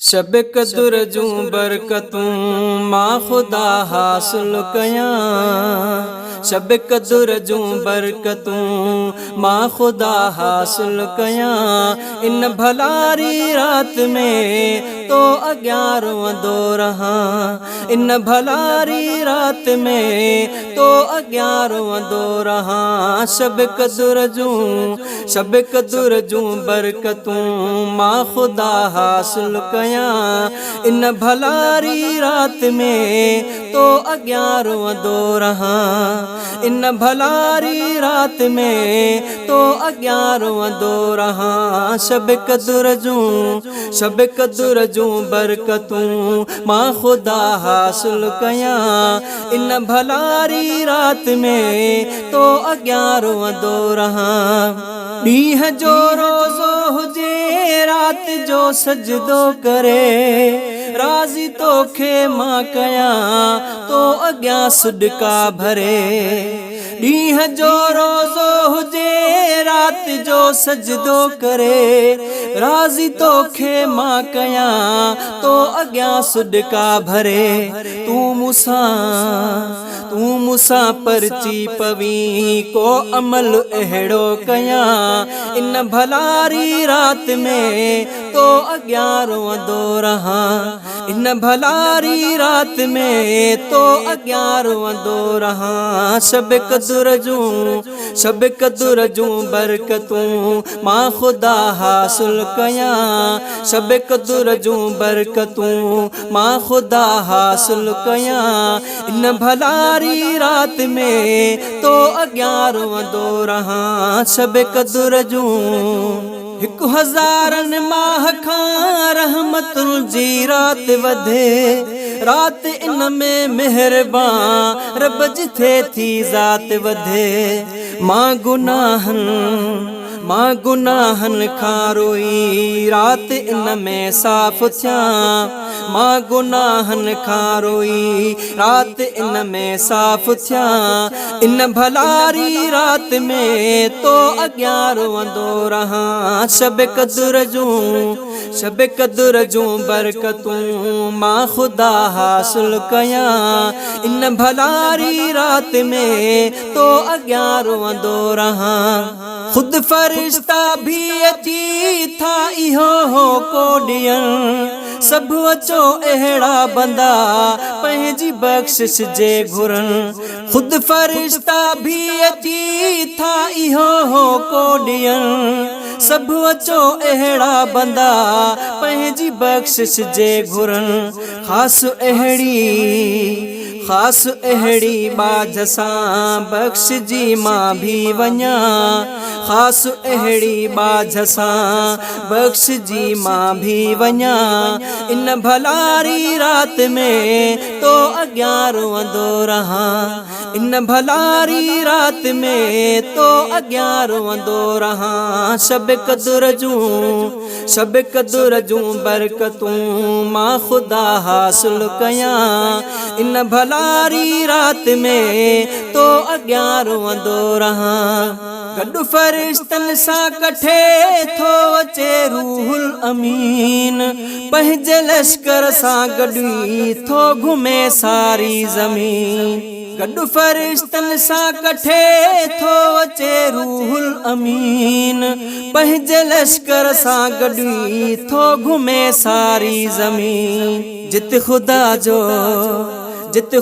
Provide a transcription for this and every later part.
शब कदुर जूं बरकतूं मां खुदा हासिल कयां। शब कदुर जूं बरकतूं मां खुदा हासिल कयां। इन भलारी रात में तो अग्यार वंदो रहां। इन भलारी रात में तो अग्यार वंदो रहां। शब कदुर जूं बरकतूं मां खुदा हासिल कयां। इन भलारी रात में तो अग्यार वंदो रहां। इन भलारी रात में तो अग्यार वंदो रहां। शब कदुर जूं बरकतूं मां खुदा हासिल कयां। इन भलारी रात में तो अग्यार वंदो रहां। ॾींहं जो रोज़ो हुजे रात जो सजदो करे। राज़ी तोखे मां कयां तो अॻियां सदका भरे। ॾींहं जो रोज़ो हुजे रात जो सजदो करे। राज़ी तोखे मां कयां तो अॻियां सदका भरे। तूं मूंसां परची पवी को अमल अहिड़ो कयां। इन भलारी रात में तो अग्यार वंदो रहां। इन भलारी रात में तो अग्यार वंदो रहां। शब कदुर जूं बरकतूं मां खुदा हासिल कयां। शब कदुर जूं बरकतूं मां खुदा हासिल कयां। इन भलारी रात में तो अग्यार वंदो रहां। शब कदुर जूं 1000 माह खां रहमतुल जी रात वधे। रात इन में मेहरबान रब जिथे थी ज़ात वधे। मां गुनाहन खां रोई रात इन में साफ़ थियां। मां गुनाहन खां रोई रात इन में साफ़ थियां। इन भलारी रात में तो अग्यार वंदो रहां। शब कदुर जूं बरकतूं मां खुदा हासिल कयां। इन भलारी रात में तो अग्यार वंदो रहां। खुद फरिश्ता भी अची था इहो हो को ॾियण। सभु अचो अहिड़ा बंदा पंहिंजी बख़्शिश जे घुरनि। खुद फरिश्ता भी अची था इहो हो को ॾियण। सभु अचो अहिड़ा बंदा पंहिंजी बख़्शिश जे घुरनि। ख़ासि अहिड़ी बाझ सां बख़्शिजी मां भी वञां। ख़ासि अहिड़ी बाझ सां बख़्शिजी मां भी वञां। इन भलारी रात में तो अग्यार वंदो रहां। इन भलारी रात में तो अग्यार वंदो रहां। शब कदुर जूं बरकतूं मां खुदा हासिल कयां। इन भलारी रात में तो अग्यार वंदो रहां। गॾु फरिश्तनि सां कठे थो अचे रूहुल अमीन। पंहिंजे लश्कर सां गॾु थो घुमे सारी ज़मीन। गॾु फरिश्तनि सां कठे थो अचे रूहुल अमीन। पंहिंजे लश्कर सां गॾु थो घुमे सारी ज़मीन। जित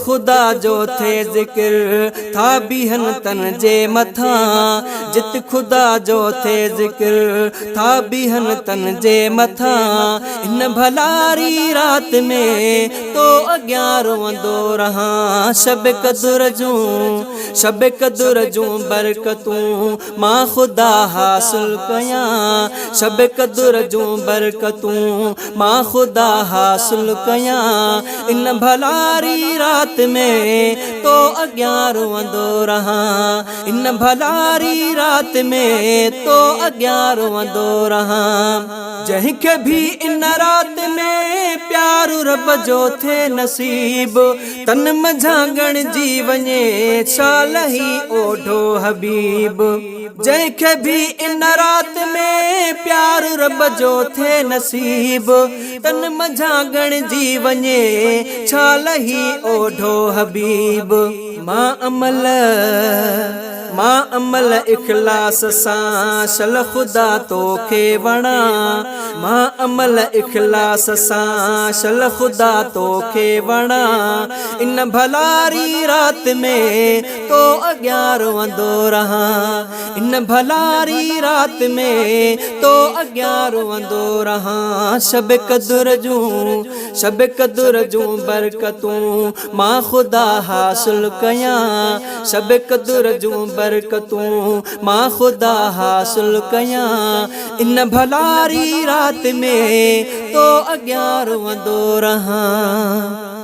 खुदा जो थे ज़िक्र था बीहन तन जे मथां। जित खुदा जो थे ज़िक्र था बीहन तन जे मथां। इन भलारी रात में तो अग्यार वंदो रहां। शब कदुर जूं बरकतूं मां खुदा हासिल कयां। शब कदुर जूं बरकतूं मां खुदा हासिल कयां। इन भलारी रात में तो अग्यार वंदो रहां। इन भलारी रात में तो अग्यार वंदो रहां। जंहिंखे भी इन रात में प्यार रब जो थे नसीब तन मझांगण जी वञे छा लही ओढो हबीब जंहिंखे भी इन रात में प्यार रब जो थे नसीब तन मझांगण जी वञे छा लही ओढो हबीब मां अमल इखलास सां शल खुदा तोखे वणा मां अमल इखलास सां शल खुदा तोखे वणा इन भलारी रात में तो अॻियां रोअंदो रहां इन भलारी रात में तो अॻियां रोअंदो रहां शब कदुर जूं बरकतूं मां खुदा हासिल कयां शब कदुर जूं बरकतूं मां खुदा हासिल कयां इन भलारी रात में तो अॻियां रोअंदो रहां।